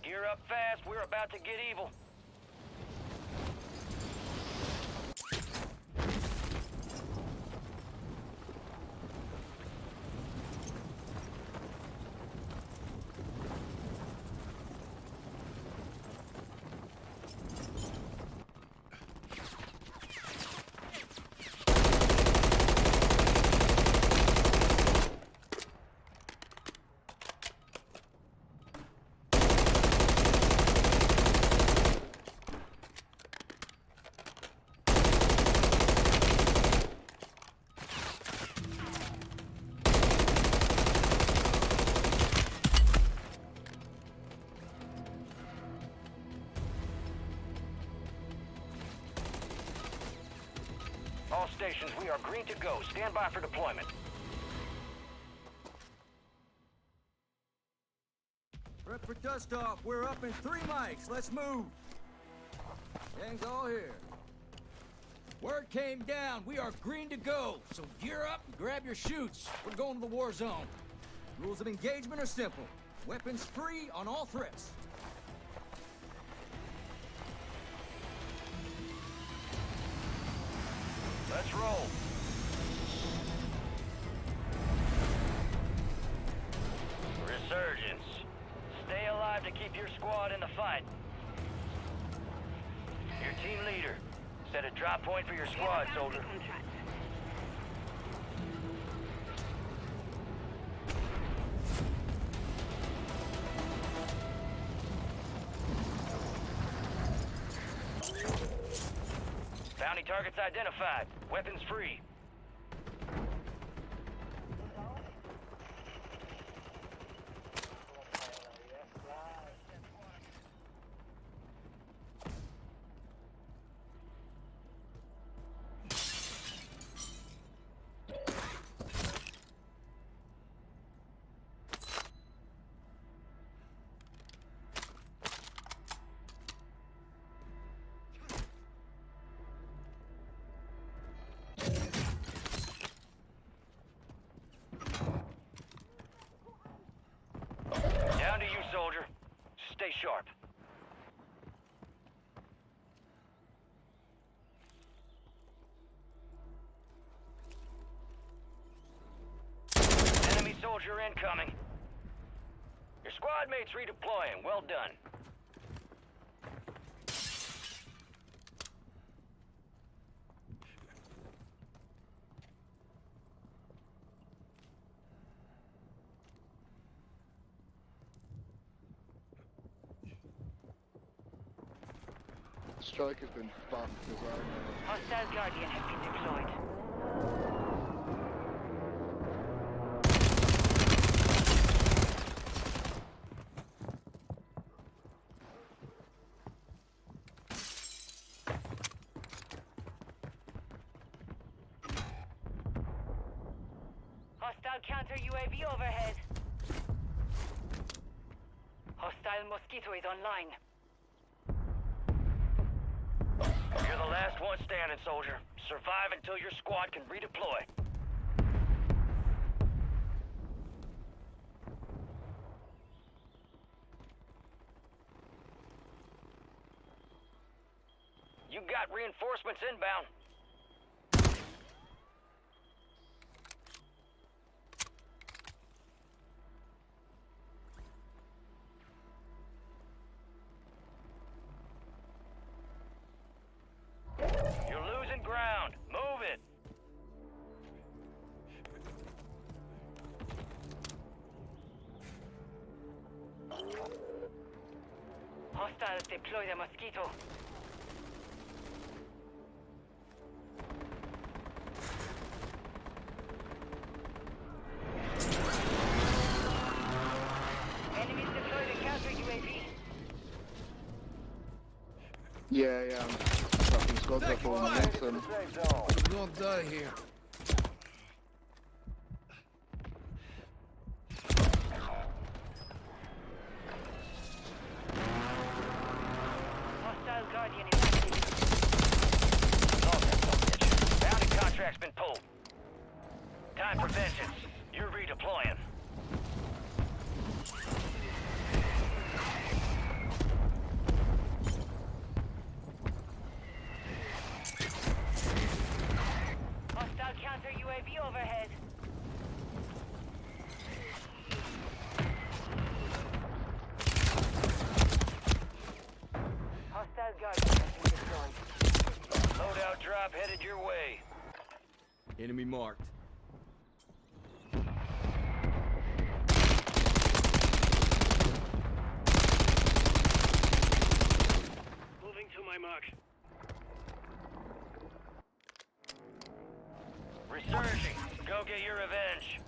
Gear up fast, we're about to get evil. All stations, we are green to go. Stand by for deployment. Prep for dust off. We're up in 3 mics. Let's move. Gang's all here. Word came down. We are green to go. So gear up and grab your chutes. We're going to the war zone. Rules of engagement are simple. Weapons free on all threats. Let's roll. Resurgence. Stay alive to keep your squad in the fight. Your team leader. Set a drop point for your squad, soldier. Bounty targets identified. Weapons free. Down to you, soldier. Stay sharp. Enemy soldier incoming. Your squad mates redeploying. Well done. Strike has been bumped as well. Hostile Guardian has been deployed. Hostile counter UAV overhead. Hostile Mosquito is online. You're the last one standing, soldier. Survive until your squad can redeploy. You got reinforcements inbound. You're losing ground. Move it. Hostiles deploy the Mosquito. Enemies deploy the counter UAV. Yeah. Fucking squads up all momentum. We're gonna die here. Hostile Guardian is active. Bounty contract's been pulled. Time for vengeance. You're redeploying. drop headed your way. Enemy marked. Moving to my mark. Resurging. Go get your revenge.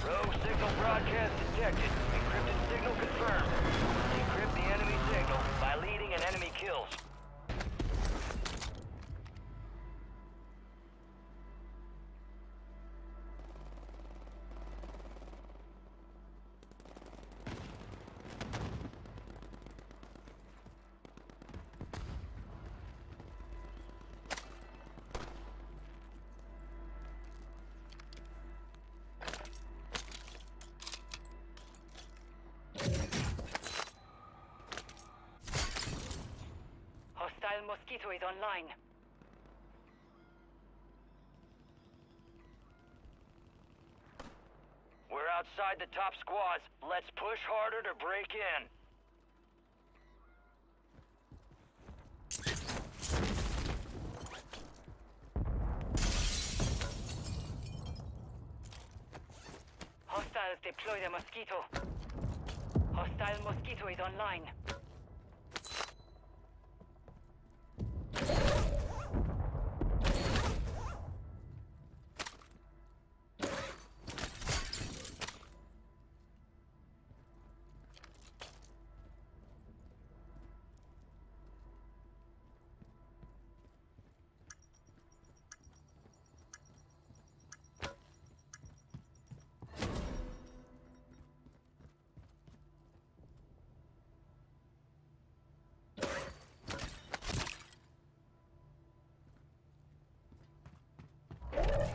Rogue signal broadcast detected. Encrypted signal confirmed. Decrypt the enemy signal by leading an enemy kills. Hostile Mosquito is online. We're outside the top squads. Let's push harder to break in. Hostiles deploy the Mosquito. Hostile Mosquito is online.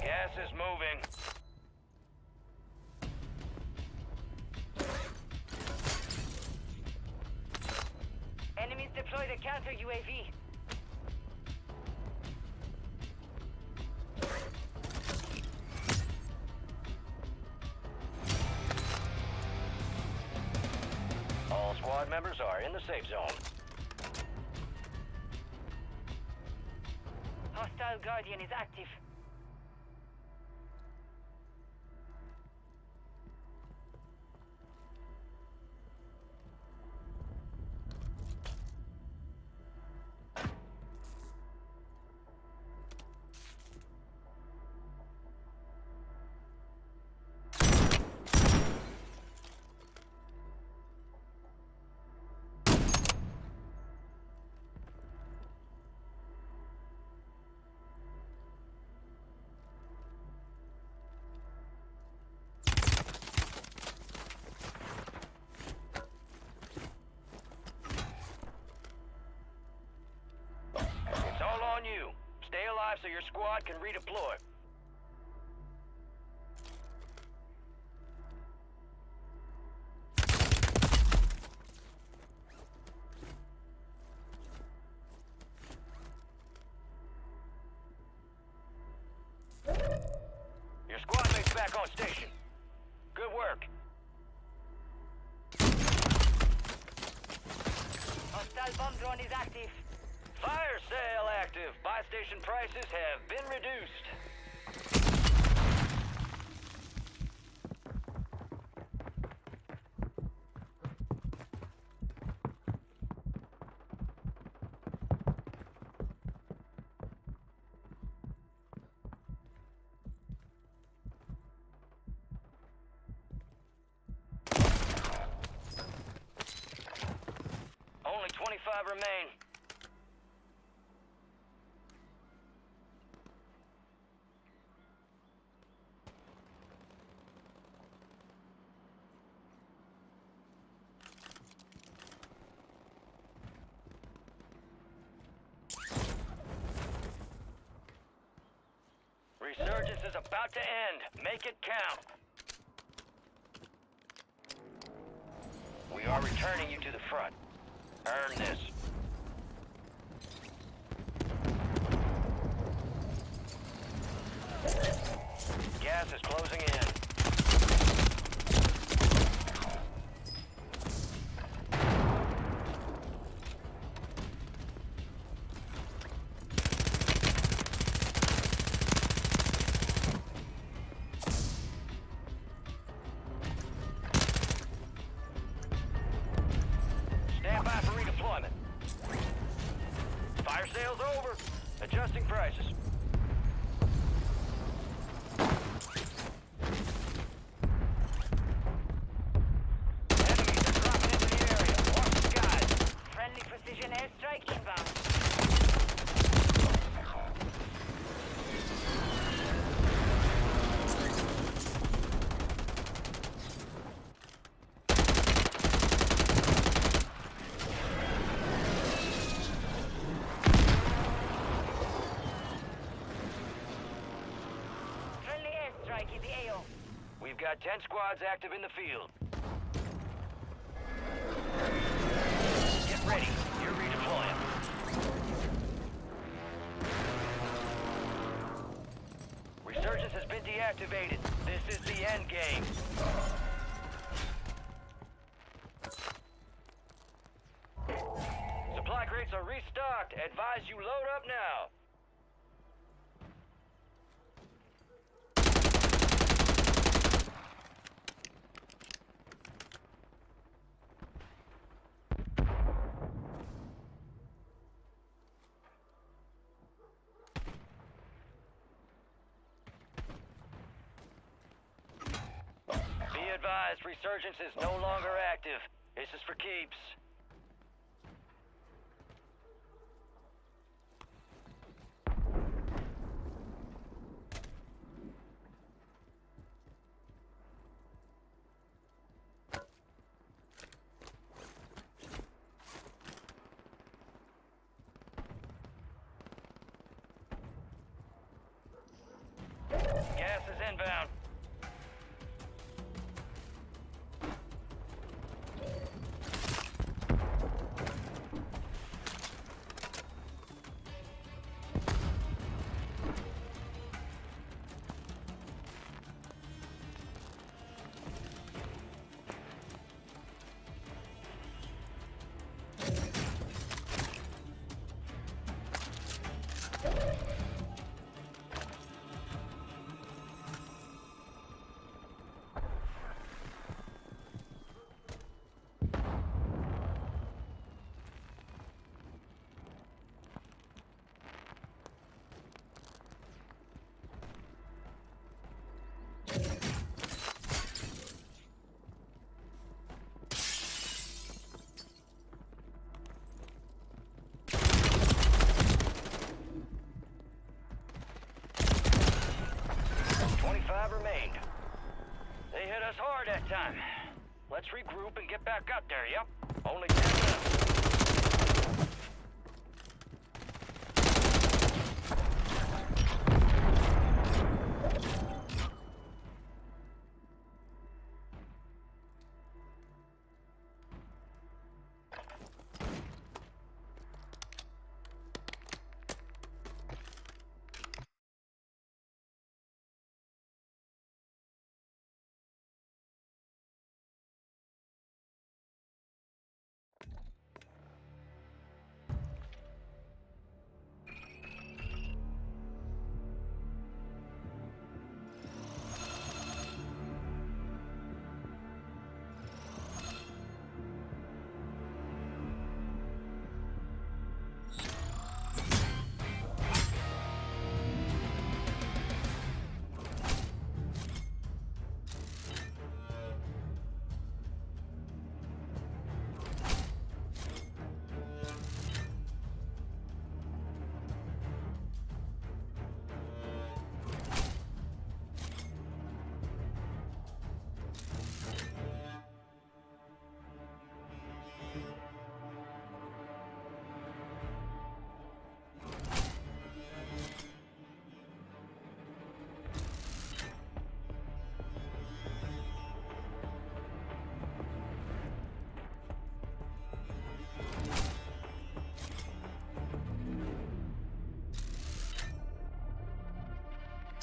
Gas is moving. Enemies deploy the counter UAV. All squad members are in the safe zone. Hostile Guardian is active. It's all on you. Stay alive so your squad can redeploy. Your squad mate's back on station. Good work. Hostile bomb drone is active. Fire sale active. Buy station prices have been reduced. Only 25 remain. Resurgence is about to end. Make it count. We are returning you to the front. Earn this. Gas is closing in. Stand by for redeployment. Fire sales over. Adjusting prices. Enemies are dropping into the area. Watch the skies. Friendly precision airstrike inbound. Friendly airstrike in the AO. We've got 10 squads active in the field. Get ready. You're redeploying. Resurgence has been deactivated. This is the end game. Supply crates are restocked. Advise you load up now. Be advised, Resurgence is no longer active. This is for keeps. Gas is inbound. Remained. They hit us hard that time. Let's regroup and get back up there, yep? Only 10 minutes.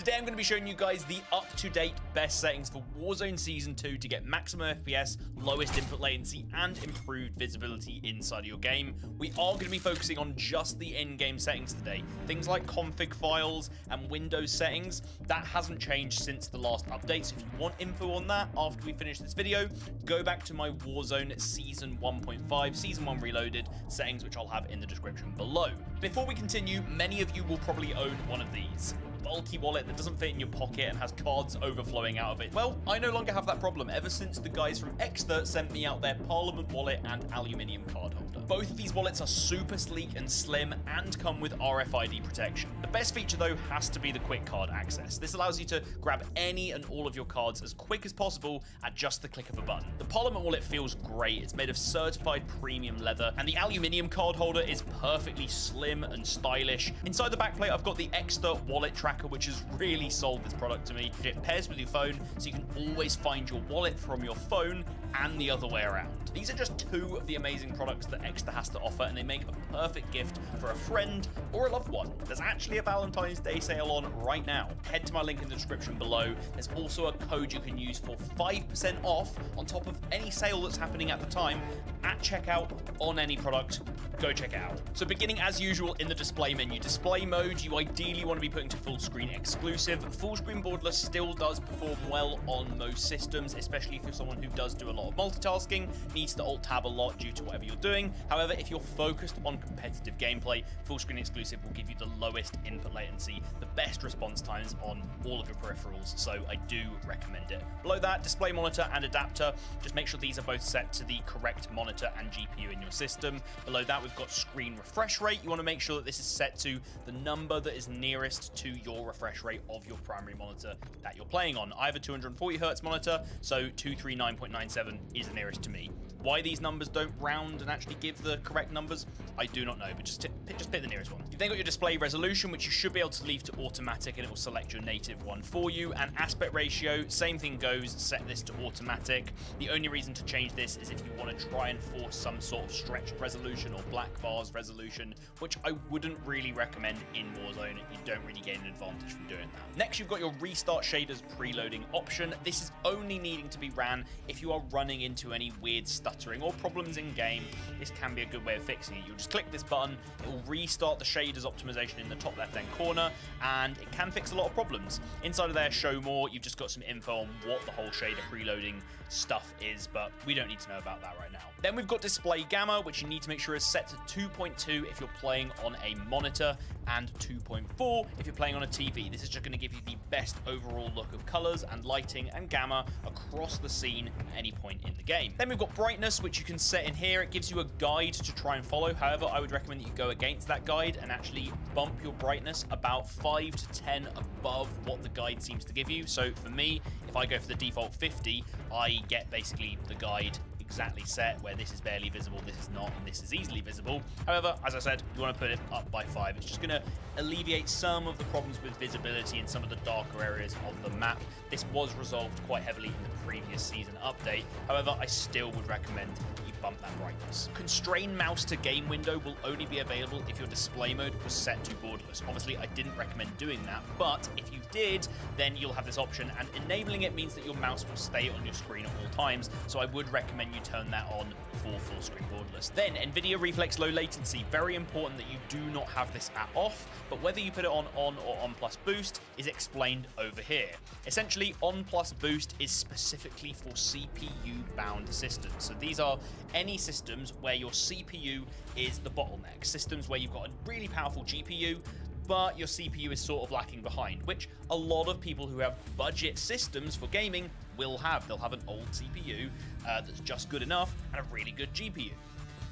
Today I'm going to be showing you guys the up-to-date best settings for Warzone Season 2 to get maximum FPS, lowest input latency, and improved visibility inside of your game. We are going to be focusing on just the in-game settings today. Things like config files and Windows settings, that hasn't changed since the last update, so if you want info on that after we finish this video, go back to my Warzone Season 1.5, Season 1 Reloaded settings, which I'll have in the description below. Before we continue, many of you will probably own one of these. Bulky wallet that doesn't fit in your pocket and has cards overflowing out of it. Well, I no longer have that problem ever since the guys from Exter sent me out their Parliament wallet and aluminium card holder. Both of these wallets are super sleek and slim and come with RFID protection. The best feature though has to be the quick card access. This allows you to grab any and all of your cards as quick as possible at just the click of a button. The Parliament wallet feels great. It's made of certified premium leather, and the aluminium card holder is perfectly slim and stylish. Inside the backplate, I've got the Exter wallet tracker, which has really sold this product to me. It pairs with your phone, so you can always find your wallet from your phone and the other way around. These are just two of the amazing products that Exter has to offer, and they make a perfect gift for a friend or a loved one. There's actually a Valentine's Day sale on right now. Head to my link in the description below. There's also a code you can use for 5% off on top of any sale that's happening at the time at checkout on any product. Go check it out. So beginning as usual in the display menu, display mode, you ideally want to be putting to full screen exclusive. Full screen borderless still does perform well on most systems, especially if you're someone who does do a lot of multitasking, needs to alt tab a lot due to whatever you're doing. However, if you're focused on competitive gameplay, full screen exclusive will give you the lowest input latency, the best response times on all of your peripherals, so I do recommend it. Below that, display monitor and adapter, just make sure these are both set to the correct monitor and GPU in your system. Below that, we've got screen refresh rate. You want to make sure that this is set to the number that is nearest to your refresh rate of your primary monitor that you're playing on. I have a 240Hz monitor, so 239.97 is the nearest to me. Why these numbers don't round and actually give the correct numbers, I do not know, but just pick the nearest one. You've then got your display resolution, which you should be able to leave to automatic, and it will select your native one for you. And aspect ratio, same thing goes, set this to automatic. The only reason to change this is if you want to try and force some sort of stretched resolution or black bars resolution, which I wouldn't really recommend in Warzone. You don't really gain an advantage from doing that. Next, you've got your restart shaders preloading option. This is only needing to be ran if you are running into any weird stuttering or problems in game. This can be a good way of fixing it. You'll just click this button, it will restart the shaders optimization in the top left hand corner, and it can fix a lot of problems. Inside of there, show more, you've just got some info on what the whole shader preloading stuff is, but we don't need to know about that right now. Then we've got display gamma, which you need to make sure is set to 2.2 if you're playing on a monitor, and 2.4 if you're playing on a TV. This is just going to give you the best overall look of colors and lighting and gamma across the scene at any point in the game. Then we've got brightness, which you can set in here. It gives you a guide to try and follow. However, I would recommend that you go against that guide and actually bump your brightness about 5 to 10 above what the guide seems to give you. So for me, if I go for the default 50, I get basically the guide exactly set, where this is barely visible, this is not, and this is easily visible. However, as I said, you want to put it up by 5. It's just going to alleviate some of the problems with visibility in some of the darker areas of the map. This was resolved quite heavily in the previous season update. However, I still would recommend you bump that brightness. Constrain mouse to game window will only be available if your display mode was set to borderless. Obviously, I didn't recommend doing that, but if you did, then you'll have this option, and enabling it means that your mouse will stay on your screen at all times, so I would recommend you turn that on for full screen borderless. Then NVIDIA Reflex low latency, very important that you do not have this at off, but whether you put it on or on plus boost is explained over here. Essentially, on plus boost is specifically for CPU bound systems. So these are any systems where your CPU is the bottleneck, systems where you've got a really powerful GPU, but your CPU is sort of lacking behind, which a lot of people who have budget systems for gaming will have. They'll have an old CPU that's just good enough and a really good GPU.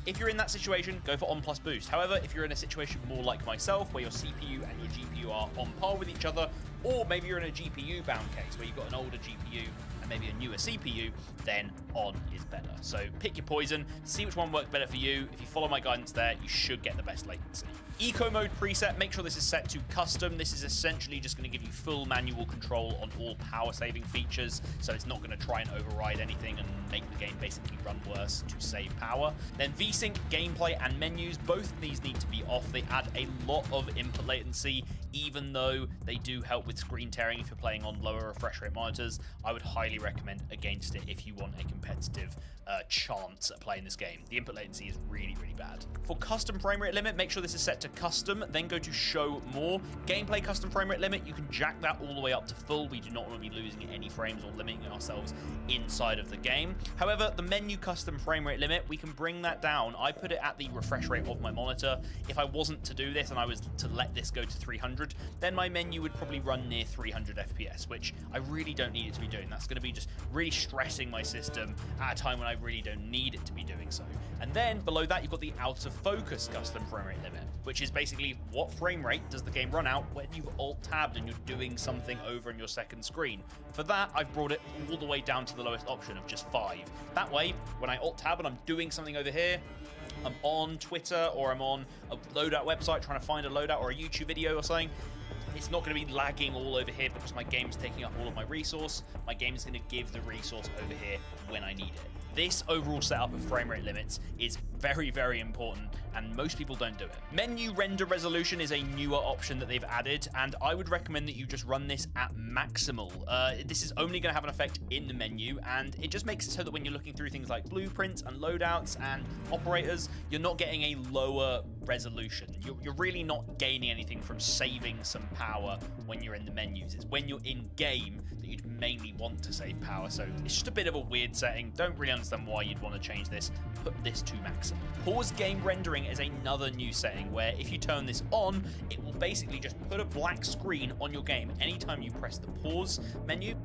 If you're in that situation, go for on plus boost. However, if you're in a situation more like myself, where your CPU and your GPU are on par with each other, or maybe you're in a GPU bound case where you've got an older GPU and maybe a newer CPU, then on is better. So pick your poison, see which one works better for you. If you follow my guidance there, you should get the best latency. Eco mode preset, make sure this is set to custom. This is essentially just going to give you full manual control on all power saving features, so it's not going to try and override anything and make the game basically run worse to save power. Then VSync, gameplay, and menus, both of these need to be off. They add a lot of input latency, even though they do help with screen tearing if you're playing on lower refresh rate monitors. I would highly recommend against it if you want a competitive chance at playing this game. The input latency is really, really bad. For custom frame rate limit, make sure this is set to custom, then go to show more. Gameplay custom frame rate limit, you can jack that all the way up to full. We do not want to be losing any frames or limiting ourselves inside of the game. However, the menu custom frame rate limit, we can bring that down. I put it at the refresh rate of my monitor. If I wasn't to do this and I was to let this go to 300, then my menu would probably run near 300 FPS, which I really don't need it to be doing. That's going to be just really stressing my system at a time when I really don't need it to be doing so. And then below that, you've got the out of focus custom frame rate limit, which is basically what frame rate does the game run out when you've alt-tabbed and you're doing something over on your second screen. For that, I've brought it all the way down to the lowest option of just 5. That way, when I alt-tab and I'm doing something over here, I'm on Twitter or I'm on a loadout website trying to find a loadout or a YouTube video or something, it's not going to be lagging all over here because my game is taking up all of my resource. My game is going to give the resource over here when I need it. This overall setup of frame rate limits is very, very important, and most people don't do it. Menu render resolution is a newer option that they've added, and I would recommend that you just run this at maximal. This is only going to have an effect in the menu, and it just makes it so that when you're looking through things like blueprints and loadouts and operators, you're not getting a lower resolution. You're really not gaining anything from saving some power when you're in the menus. It's when you're in game that you'd mainly want to save power, so it's just a bit of a weird setting. Don't really understand why you'd want to change this. Put this to maximum. Pause game rendering is another new setting where if you turn this on, it will basically just put a black screen on your game anytime you press the pause menu.